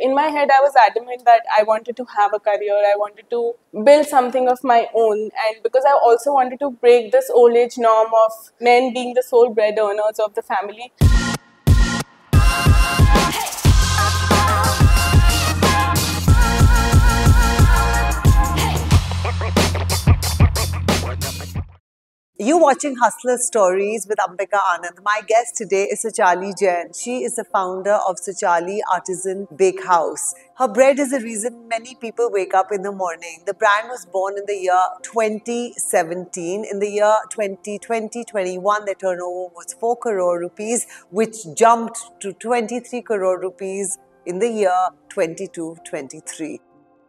In my head, I was adamant that I wanted to have a career, I wanted to build something of my own, and because I also wanted to break this old age norm of men being the sole bread earners of the family. You're watching Hustlr Stories with Ambika Anand. My guest today is Suchali Jain. She is the founder of Suchali Artisan Bakehouse. Her bread is the reason many people wake up in the morning. The brand was born in the year 2017. In the year 2020-21, their turnover was 4 crore rupees, which jumped to 23 crore rupees in the year 22-23.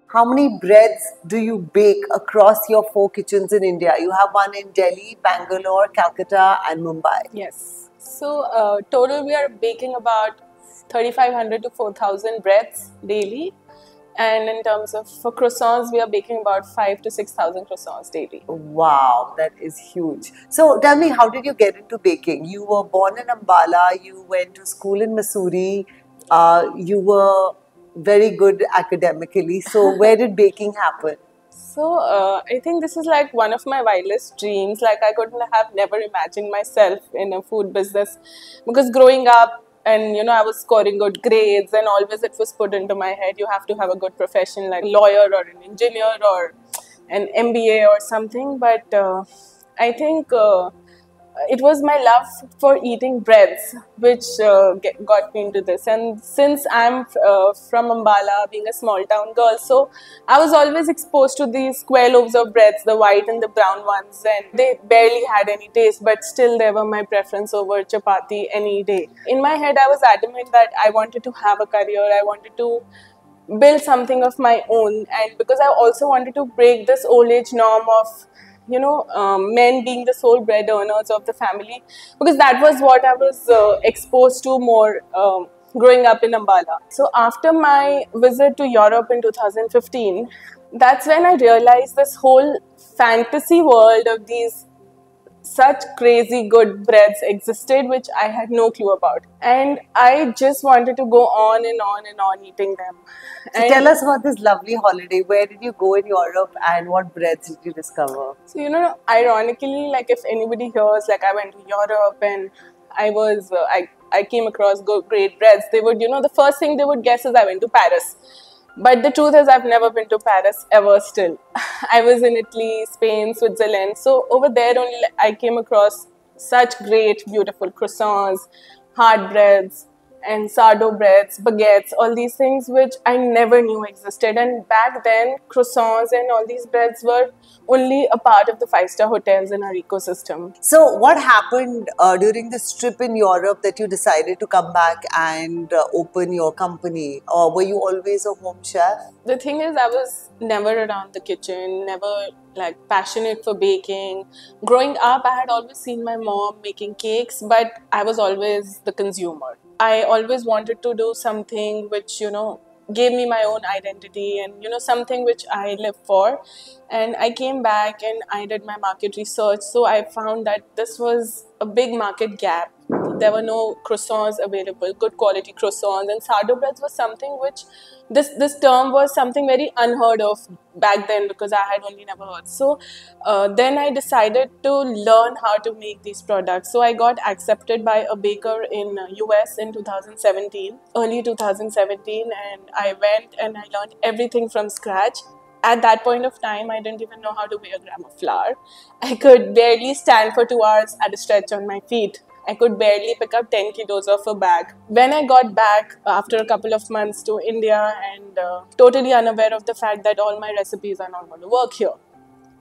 How many breads do you bake across your 4 kitchens in India? You have one in Delhi, Bangalore, Calcutta and Mumbai. Yes. So total we are baking about 3,500 to 4,000 breads daily. And in terms of for croissants, we are baking about 5 to 6,000 croissants daily. Wow, that is huge. So tell me, how did you get into baking? You were born in Ambala, you went to school in Missouri, you were very good academically. So where did baking happen? So I think this is like one of my wildest dreams. Like I couldn't have never imagined myself in a food business, because growing up and I was scoring good grades, and always it was put into my head you have to have a good profession like lawyer or an engineer or an MBA or something. But I think it was my love for eating breads which got me into this. And since I'm from Ambala, being a small town girl, so I was always exposed to these square loaves of breads, the white and the brown ones, and they barely had any taste, but still they were my preference over chapati any day. In my head, I was adamant that I wanted to have a career, I wanted to build something of my own, and because I also wanted to break this old age norm of men being the sole bread earners of the family, because that was what I was exposed to more growing up in Ambala. So after my visit to Europe in 2015, that's when I realized this whole fantasy world of these such crazy good breads existed, which I had no clue about. And I just wanted to go on and on and on eating them. So tell us about this lovely holiday. Where did you go in Europe and what breads did you discover? So, ironically, like if anybody hears, like I went to Europe and I came across great breads, they would, the first thing they would guess is I went to Paris. But the truth is, I've never been to Paris ever still. I was in Italy, Spain, Switzerland. So over there only I came across such great, beautiful croissants, hard breads, and sourdough breads, baguettes, all these things which I never knew existed. And back then, croissants and all these breads were only a part of the 5-star hotels in our ecosystem. So what happened during this trip in Europe that you decided to come back and open your company? Or were you always a home chef? The thing is, I was never around the kitchen, never like passionate for baking. Growing up, I had always seen my mom making cakes, but I was always the consumer. I always wanted to do something which, gave me my own identity and, something which I live for. And I came back and I did my market research. So I found that this was a big market gap. There were no croissants available, good quality croissants, and sourdough breads was something which, this term was something very unheard of back then, because I had only never heard. So then I decided to learn how to make these products. So I got accepted by a baker in US in 2017, early 2017, and I went and I learned everything from scratch. At that point of time, I didn't even know how to weigh a gram of flour. I could barely stand for 2 hours at a stretch on my feet. I could barely pick up 10 kilos of a bag. When I got back after a couple of months to India and totally unaware of the fact that all my recipes are not going to work here.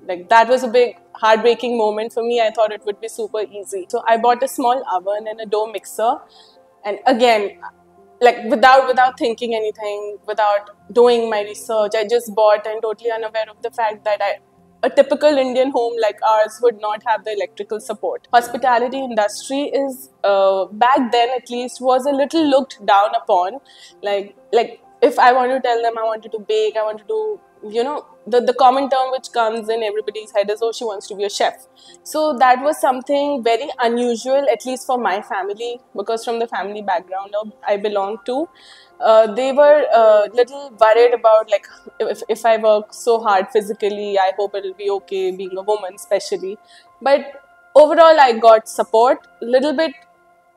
Like that was a big heartbreaking moment for me. I thought it would be super easy. So I bought a small oven and a dough mixer. And again, like without thinking anything, without doing my research, I just bought, and totally unaware of the fact that a typical Indian home like ours would not have the electrical support. Hospitality industry is, back then at least, was a little looked down upon. Like if I want to tell them I wanted to bake, I wanted to, the common term which comes in everybody's head is, oh, she wants to be a chef. So that was something very unusual, at least for my family, because from the family background I belong to, they were little worried about like if I work so hard physically, I hope it'll be okay being a woman, especially. But overall, I got support, little bit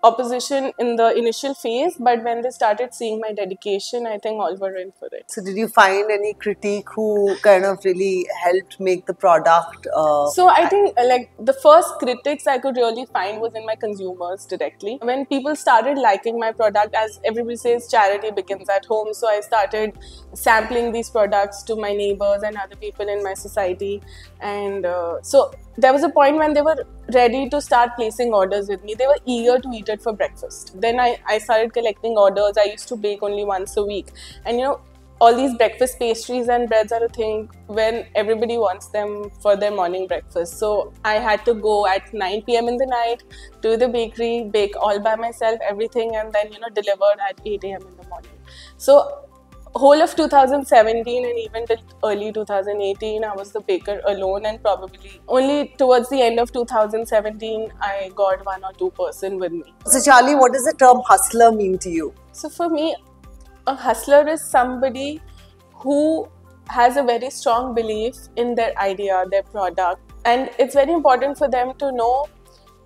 opposition in the initial phase, but when they started seeing my dedication, I think all were in for it. So did you find any critique who kind of really helped make the product? So I think like the first critics I could really find was in my consumers directly. When people started liking my product, as everybody says, charity begins at home. So I started sampling these products to my neighbors and other people in my society. And so there was a point when they were ready to start placing orders with me. They were eager to eat it for breakfast. Then I started collecting orders. I used to bake only once a week. And you know, all these breakfast pastries and breads are a thing when everybody wants them for their morning breakfast. So I had to go at 9 p.m. in the night to the bakery, bake all by myself, everything, and then, you know, delivered at 8 a.m. in the morning. So whole of 2017 and even till early 2018, I was the baker alone, and probably only towards the end of 2017, I got 1 or 2 person with me. So Charlie, what does the term hustler mean to you? So for me, a hustler is somebody who has a very strong belief in their idea, their product, and it's very important for them to know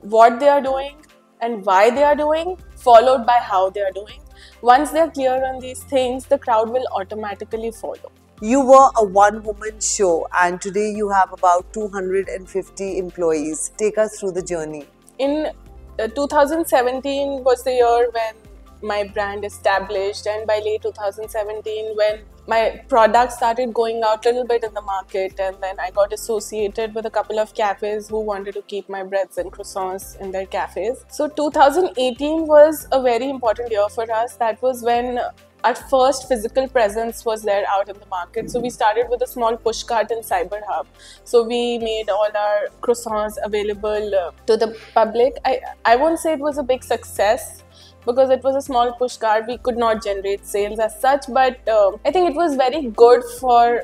what they are doing and why they are doing, followed by how they are doing. Once they are clear on these things, the crowd will automatically follow. You were a one-woman show, and today you have about 250 employees. Take us through the journey. In 2017 was the year when my brand established, and by late 2017 when my product started going out a little bit in the market, and then I got associated with a couple of cafes who wanted to keep my breads and croissants in their cafes. So 2018 was a very important year for us. That was when our first physical presence was there out in the market. So we started with a small push cart in Cyber Hub. So we made all our croissants available to the public. I won't say it was a big success, because it was a small push cart. We could not generate sales as such, but I think it was very good for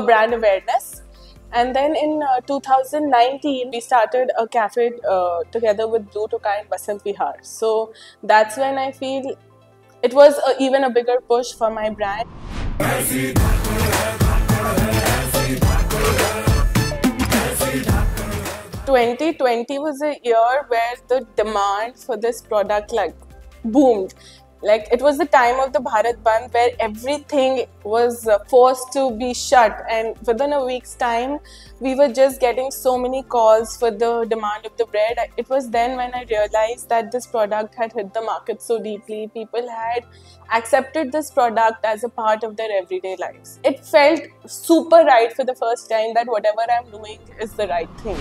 brand awareness. And then in 2019, we started a cafe together with Blue Tokai in Basant Vihar. So that's when I feel it was even a bigger push for my brand. 2020 was a year where the demand for this product like boomed. Like it was the time of the Bharat Bandh where everything was forced to be shut, and within a week's time we were just getting so many calls for the demand of the bread. It was then when I realized that this product had hit the market so deeply. People had accepted this product as a part of their everyday lives. It felt super right for the first time that whatever I'm doing is the right thing.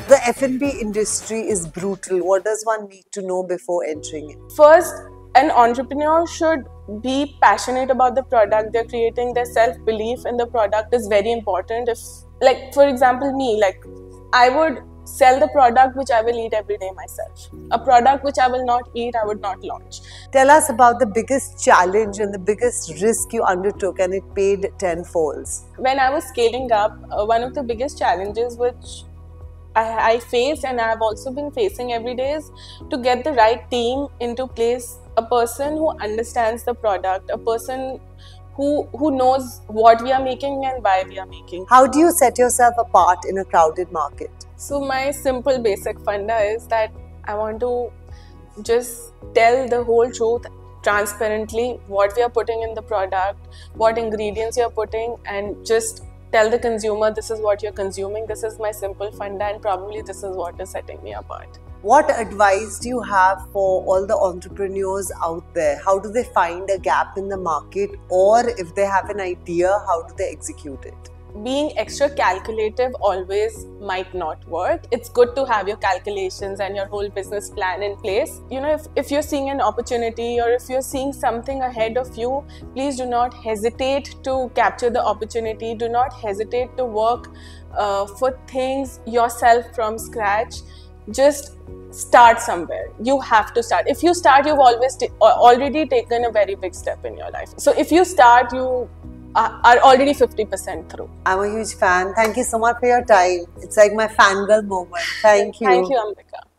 The F&B industry is brutal. What does one need to know before entering it? First, an entrepreneur should be passionate about the product they're creating. Their self-belief in the product is very important. If, like, for example, me, like, I would sell the product which I will eat every day myself. A product which I will not eat, I would not launch. Tell us about the biggest challenge and the biggest risk you undertook, and it paid tenfold. When I was scaling up, one of the biggest challenges which I faced, and I've also been facing every day, is to get the right team into place. A person who understands the product, a person who knows what we are making and why we are making. How do you set yourself apart in a crowded market? So my simple basic funda is that I want to just tell the whole truth transparently, what we are putting in the product, what ingredients you are putting, and just tell the consumer this is what you're consuming. This is my simple funda, and probably this is what is setting me apart. What advice do you have for all the entrepreneurs out there? How do they find a gap in the market, or if they have an idea, how do they execute it? Being extra calculative always might not work. It's good to have your calculations and your whole business plan in place. You know, if you're seeing an opportunity or if you're seeing something ahead of you, please do not hesitate to capture the opportunity. Do not hesitate to work for things yourself from scratch. Just start somewhere. You have to start. If you start, you've already taken a very big step in your life. So if you start, are already 50% through. I'm a huge fan. Thank you so much for your time. It's like my fangirl moment. Thank you. Thank you, Ambika.